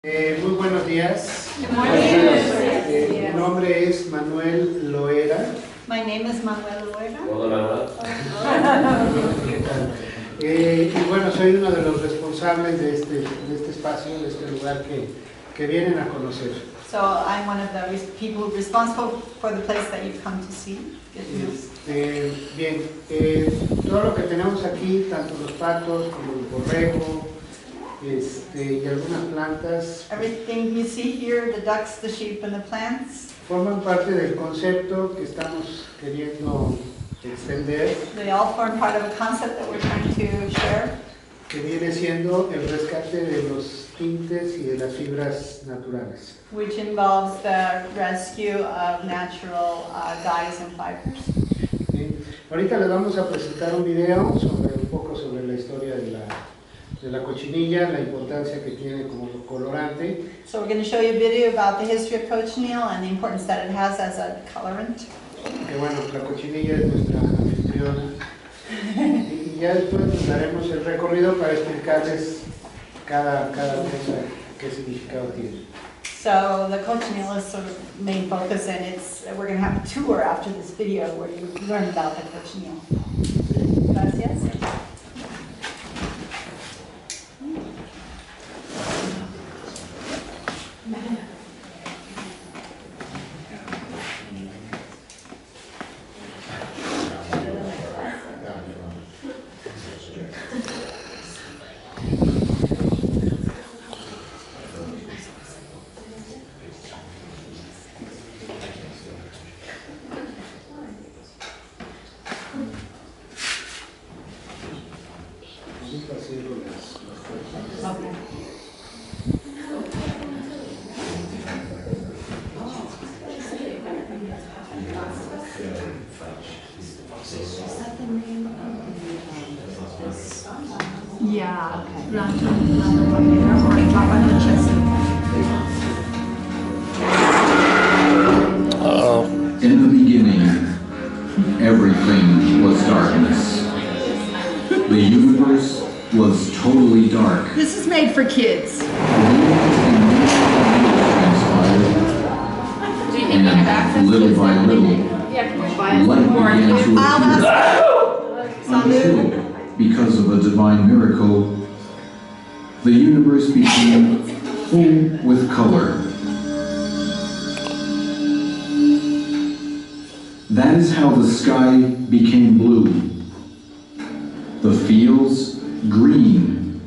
Muy buenos días. Mi nombre es Manuel Loera. My name is Manuel Loera. Y bueno, soy uno de los responsables de este espacio, de este lugar que vienen a conocer. So I'm one of the people responsible for the place that you've come to see. Bien, todo lo que tenemos aquí, tanto los patos como el borrego, y algunas plantas, Everything you see here, the ducks, the sheep, and the plants, forman parte del concepto que estamos queriendo extender, they all form part of a concept that we're trying to share, que viene siendo el rescate de los tintes y de las fibras naturales. which involves the rescue of natural dyes and fibers. ¿Sí? Ahorita les vamos a presentar un video un poco sobre la historia de la cochinilla, la importancia que tiene como colorante. So we're going to show you a video about the history of cochineal and the importance that it has as a colorant. Que bueno, la cochinilla es nuestra anfitriona. Y ya después nos daremos el recorrido para explicarles cada cosa qué significado tiene. So the cochineal is sort of main focus, and we're going to have a tour after this video where you learn about the cochineal. Gracias. Okay. Yeah, okay. Or Tlapanochestli. In the beginning, everything was darkness. The universe was totally dark. This is made for kids. And little by little, light began to appear. Until, because of a divine miracle, the universe became full with color. That is how the sky became blue, the fields green,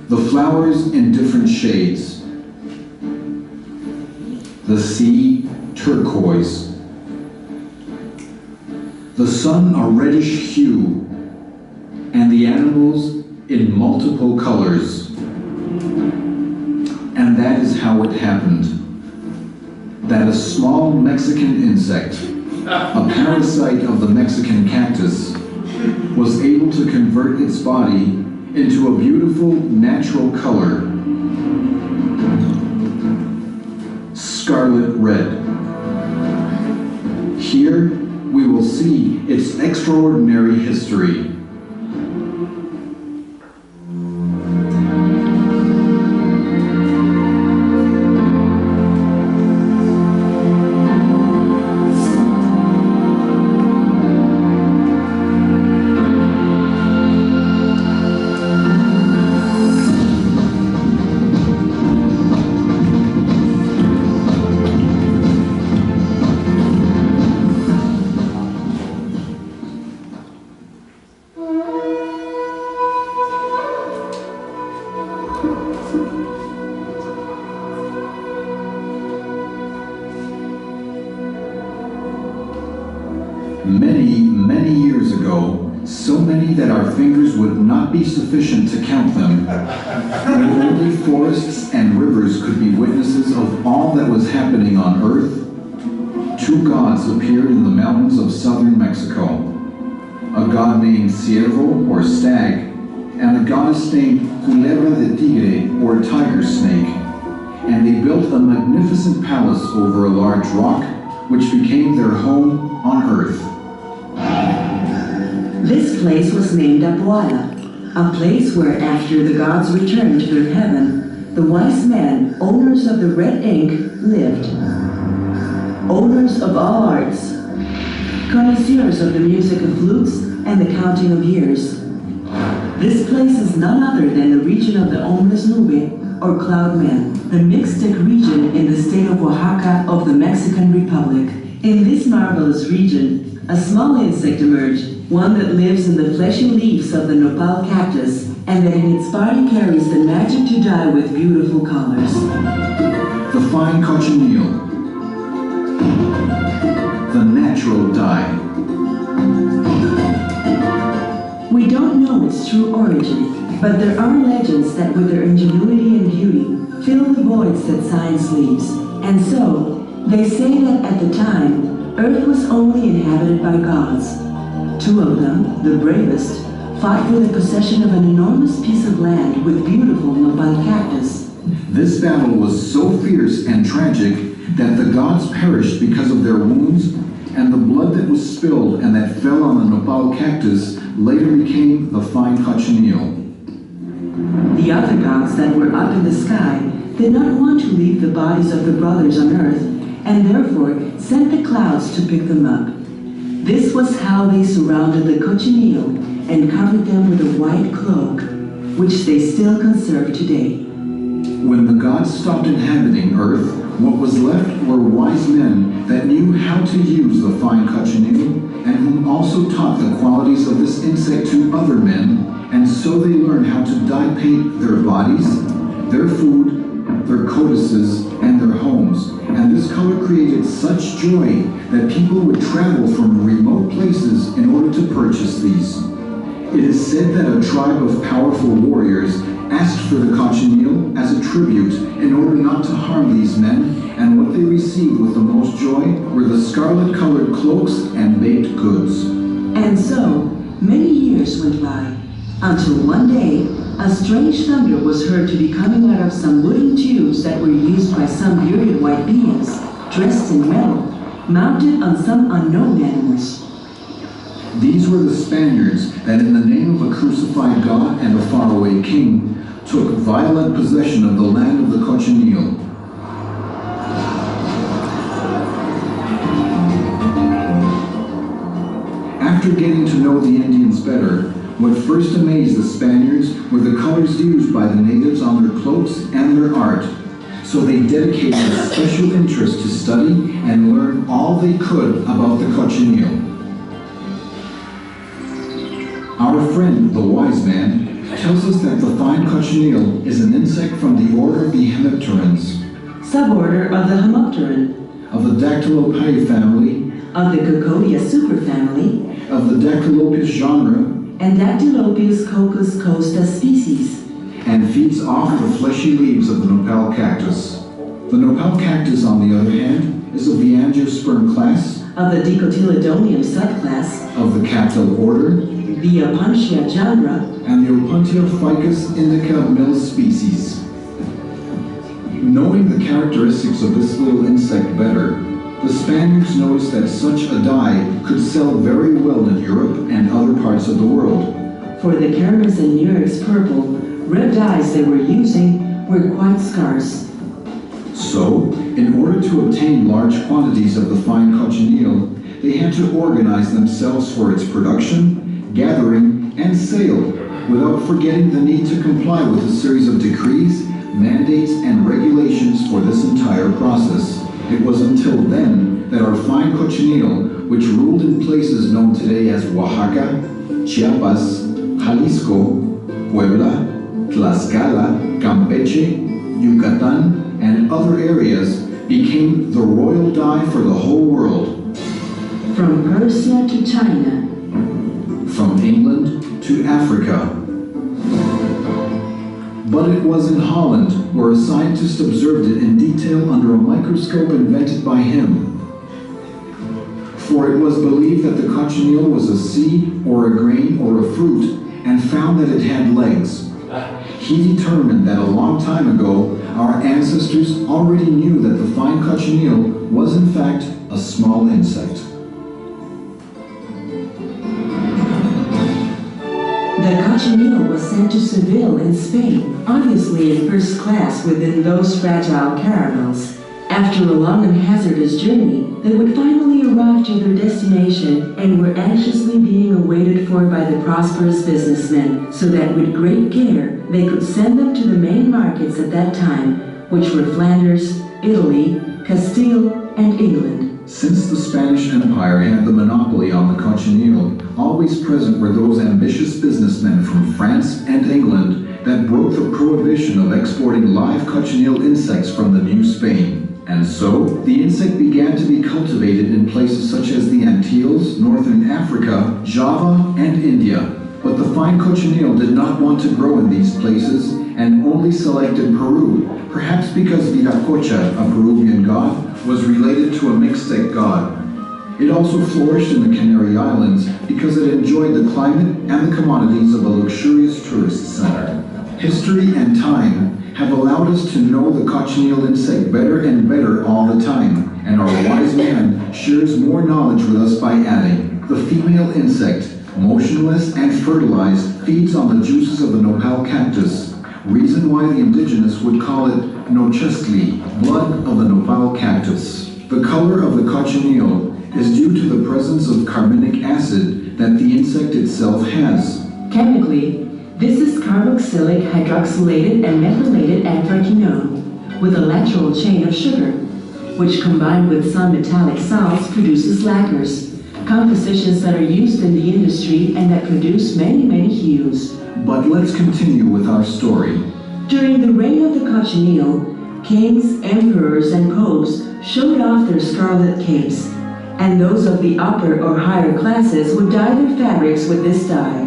the flowers in different shades, the sea turquoise, the sun a reddish hue, and the animals in multiple colors. And that is how it happened, that a small Mexican insect, a parasite of the Mexican cactus, was able to convert its body into a beautiful natural color, scarlet red. Here we will see its extraordinary history. Many years ago, so many that our fingers would not be sufficient to count them, when only forests and rivers could be witnesses of all that was happening on earth, two gods appeared in the mountains of southern Mexico, a god named Ciervo, or stag, and a goddess named Culebra de Tigre, or tiger snake, and they built a magnificent palace over a large rock, which became their home on earth. This place was named Apuala, a place where after the gods returned to heaven, the wise men, owners of the red ink, lived. Owners of all arts, connoisseurs of the music of flutes and the counting of years. This place is none other than the region of the Hombres Nube, or Cloud Men, the Mixtec region in the state of Oaxaca of the Mexican Republic. In this marvelous region, a small insect emerged, one that lives in the fleshy leaves of the nopal cactus, and that in its body carries the magic to dye with beautiful colors. The fine cochineal, the natural dye. We don't know its true origin, but there are legends that with their ingenuity and beauty fill the voids that science leaves. And so, they say that at the time, Earth was only inhabited by gods. Two of them, the bravest, fought for the possession of an enormous piece of land with beautiful nopal cactus. This battle was so fierce and tragic that the gods perished because of their wounds, and the blood that was spilled and that fell on the nopal cactus later became the fine cochineal. The other gods that were up in the sky did not want to leave the bodies of the brothers on earth, and therefore sent the clouds to pick them up. This was how they surrounded the cochineal and covered them with a white cloak, which they still conserve today. When the gods stopped inhabiting Earth, what was left were wise men that knew how to use the fine cochineal, and whom also taught the qualities of this insect to other men, and so they learned how to dye paint their bodies, their food, their codices, and their homes. And this color created such joy that people would travel from remote places in order to purchase these. It is said that a tribe of powerful warriors asked for the cochineal as a tribute in order not to harm these men, and what they received with the most joy were the scarlet-colored cloaks and baked goods. And so, many years went by, until one day, a strange thunder was heard to be coming out of some wooden tubes that were used by some bearded white beings, dressed in metal, mounted on some unknown animals. These were the Spaniards that in the name of a crucified god and a faraway king took violent possession of the land of the cochineal. After getting to know the Indians better, what first amazed the Spaniards were the colors used by the natives on their cloaks and their art. So they dedicated a special interest to study and learn all they could about the cochineal. Our friend, the wise man, tells us that the fine cochineal is an insect from the order of the Hemipterans, Suborder of the Hemipteran, of the Dactylopidae family, of the Cocodia superfamily, of the Dactylopius genre, and Dactylopius cocos costa species, and feeds off the fleshy leaves of the nopal cactus. The nopal cactus, on the other hand, is of the angiosperm class, of the Dicotyledonium subclass, of the Cactyl order, the Opuntia genre, and the Opuntia ficus indica Mills species. Knowing the characteristics of this little insect better, the Spaniards noticed that such a dye could sell very well in Europe and other parts of the world. For the Kermes and Murex purple, red dyes they were using were quite scarce. So, in order to obtain large quantities of the fine cochineal, they had to organize themselves for its production, gathering, and sale, without forgetting the need to comply with a series of decrees, mandates, and regulations for this entire process. It was until then that our fine cochineal, which ruled in places known today as Oaxaca, Chiapas, Jalisco, Puebla, Tlaxcala, Campeche, Yucatan, and other areas, became the royal dye for the whole world. From Persia to China, from England to Africa. But it was in Holland where a scientist observed it in detail under a microscope invented by him. For it was believed that the cochineal was a seed or a grain or a fruit, and found that it had legs. He determined that a long time ago, our ancestors already knew that the fine cochineal was in fact a small insect. The Cochineal was sent to Seville in Spain, obviously in first class within those fragile caravels. After a long and hazardous journey, they would finally arrive to their destination and were anxiously being awaited for by the prosperous businessmen, so that with great care they could send them to the main markets at that time, which were Flanders, Italy, Castile, and England. Since the Spanish Empire had the monopoly on the cochineal, always present were those ambitious businessmen from France and England that broke the prohibition of exporting live cochineal insects from the New Spain. And so, the insect began to be cultivated in places such as the Antilles, Northern Africa, Java, and India. But the fine cochineal did not want to grow in these places and only selected Peru, perhaps because Viracocha, a Peruvian god, was related to a Mixtec god. It also flourished in the Canary Islands because it enjoyed the climate and the commodities of a luxurious tourist center. History and time have allowed us to know the cochineal insect better and better all the time, and our wise man shares more knowledge with us by adding, the female insect, motionless and fertilized, feeds on the juices of the nopal cactus, reason why the indigenous would call it Nochestli, blood of the nopal cactus. The color of the cochineal is due to the presence of carbonic acid that the insect itself has. Chemically, this is carboxylic hydroxylated and methylated anthraquinone with a lateral chain of sugar, which combined with some metallic salts produces lacquers, compositions that are used in the industry and that produce many hues. But let's continue with our story. During the reign of the cochineal, kings, emperors, and popes showed off their scarlet capes, and those of the upper or higher classes would dye their fabrics with this dye.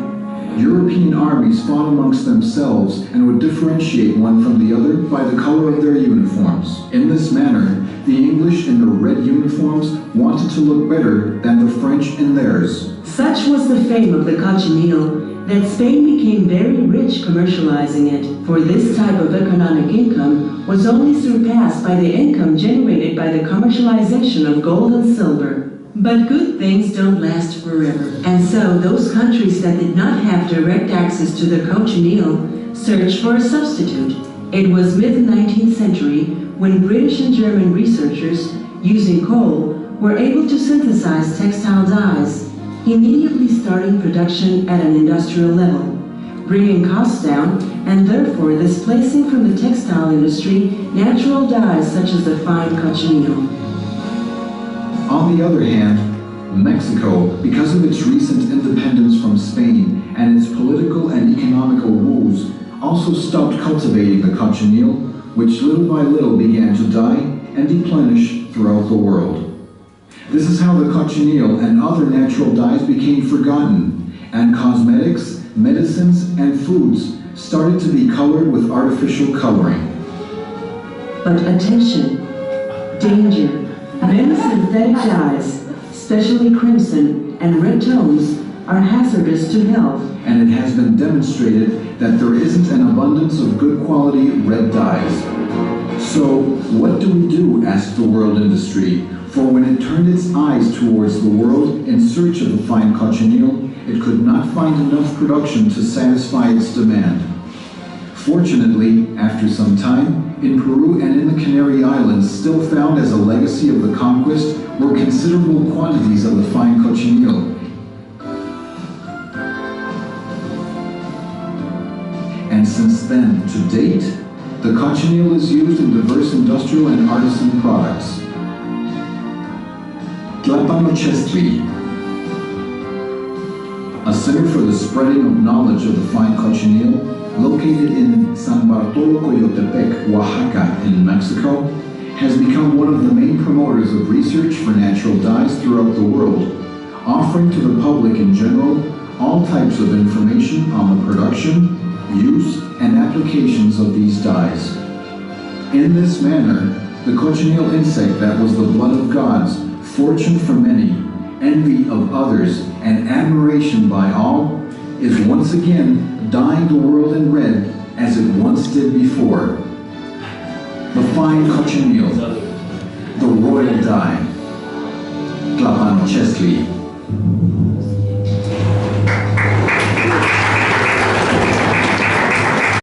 European armies fought amongst themselves and would differentiate one from the other by the color of their uniforms. In this manner, the English in their red uniforms wanted to look better than the French in theirs. Such was the fame of the cochineal that Spain became very rich commercializing it, for this type of economic income was only surpassed by the income generated by the commercialization of gold and silver. But good things don't last forever, and so those countries that did not have direct access to the cochineal searched for a substitute. It was mid-19th century when British and German researchers, using coal, were able to synthesize textile dyes, immediately starting production at an industrial level, bringing costs down and therefore displacing from the textile industry natural dyes such as the fine cochineal. On the other hand, Mexico, because of its recent independence from Spain and its political and economical woes, also stopped cultivating the cochineal, which little by little began to die and deplenish throughout the world. This is how the cochineal and other natural dyes became forgotten, and cosmetics, medicines, and foods started to be colored with artificial coloring. But attention, danger. Many synthetic dyes, especially crimson and red tones, are hazardous to health. And it has been demonstrated that there isn't an abundance of good quality red dyes. So, what do we do, asked the world industry, for when it turned its eyes towards the world in search of the fine cochineal, it could not find enough production to satisfy its demand. Fortunately, after some time, in Peru and in the Canary Islands, still found as a legacy of the conquest, were considerable quantities of the fine cochineal. And since then, to date, the cochineal is used in diverse industrial and artisan products. Tlapanochestli, a center for the spreading of knowledge of the fine cochineal, located in San Bartolo Coyotepec, Oaxaca in Mexico, has become one of the main promoters of research for natural dyes throughout the world, offering to the public in general all types of information on the production, use, and applications of these dyes. In this manner, the cochineal insect that was the blood of gods, fortune for many, envy of others, and admiration by all, is once again dyeing the world in red as it once did before. The fine cochineal, the royal dye. Tlapanochestli.